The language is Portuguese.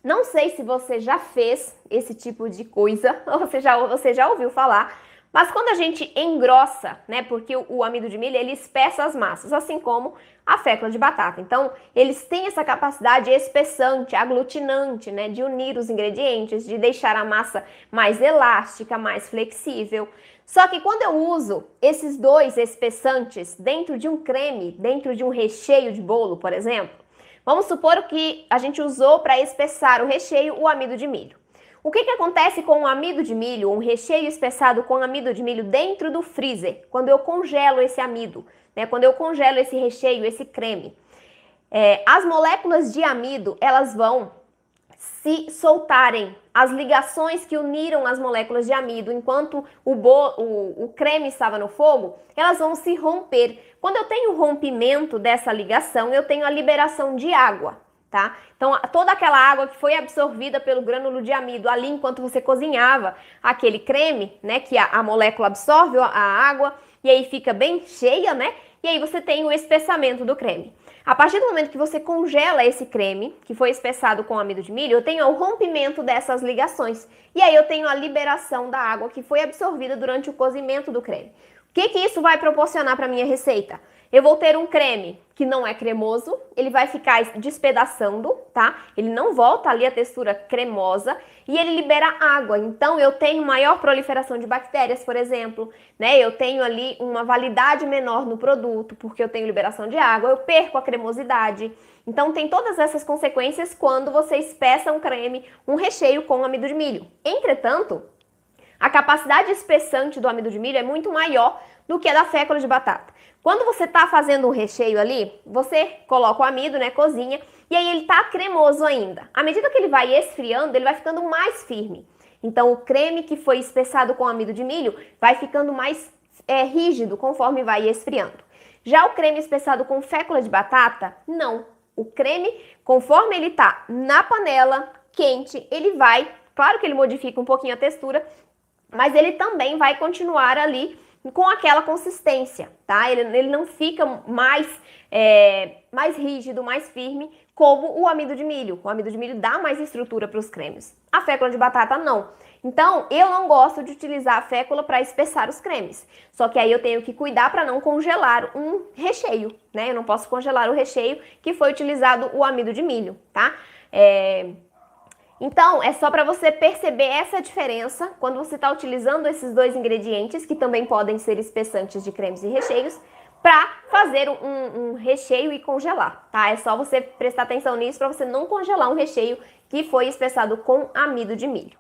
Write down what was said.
Não sei se você já fez esse tipo de coisa, ou você já ouviu falar, mas quando a gente engrossa, né, porque o amido de milho, ele espessa as massas, assim como a fécula de batata. Então, eles têm essa capacidade espessante, aglutinante, né, de unir os ingredientes, de deixar a massa mais elástica, mais flexível. Só que quando eu uso esses dois espessantes dentro de um creme, dentro de um recheio de bolo, por exemplo, vamos supor que a gente usou para espessar o recheio o amido de milho. O que acontece com o amido de milho, um recheio espessado com amido de milho dentro do freezer, quando eu congelo esse amido, né? Quando eu congelo esse recheio, esse creme? As moléculas de amido, elas vão se soltarem. As ligações que uniram as moléculas de amido enquanto o creme estava no fogo, elas vão se romper. Quando eu tenho o rompimento dessa ligação, eu tenho a liberação de água, tá? Então, toda aquela água que foi absorvida pelo grânulo de amido ali enquanto você cozinhava aquele creme, né, que a molécula absorve a água e aí fica bem cheia, né? E aí você tem o espessamento do creme. A partir do momento que você congela esse creme, que foi espessado com amido de milho, eu tenho o rompimento dessas ligações. E aí eu tenho a liberação da água que foi absorvida durante o cozimento do creme. O que isso vai proporcionar para a minha receita? Eu vou ter um creme que não é cremoso, ele vai ficar despedaçando, tá? Ele não volta ali a textura cremosa e ele libera água. Então eu tenho maior proliferação de bactérias, por exemplo, né? Eu tenho ali uma validade menor no produto, porque eu tenho liberação de água, eu perco a cremosidade. Então tem todas essas consequências quando você espessa um creme, um recheio com amido de milho. Entretanto, a capacidade espessante do amido de milho é muito maior do que a da fécula de batata. Quando você está fazendo um recheio ali, você coloca o amido, né, cozinha, e aí ele tá cremoso ainda. À medida que ele vai esfriando, ele vai ficando mais firme. Então, o creme que foi espessado com amido de milho vai ficando mais rígido conforme vai esfriando. Já o creme espessado com fécula de batata, não. O creme, conforme ele tá na panela quente, ele vai, claro que ele modifica um pouquinho a textura, mas ele também vai continuar ali com aquela consistência, tá? Ele não fica mais rígido, mais firme, como o amido de milho. O amido de milho dá mais estrutura para os cremes. A fécula de batata não. Então, eu não gosto de utilizar a fécula para espessar os cremes. Só que aí eu tenho que cuidar para não congelar um recheio, né? Eu não posso congelar o recheio que foi utilizado o amido de milho, tá? Então, é só para você perceber essa diferença quando você está utilizando esses dois ingredientes, que também podem ser espessantes de cremes e recheios, para fazer um recheio e congelar, tá? É só você prestar atenção nisso para você não congelar um recheio que foi espessado com amido de milho.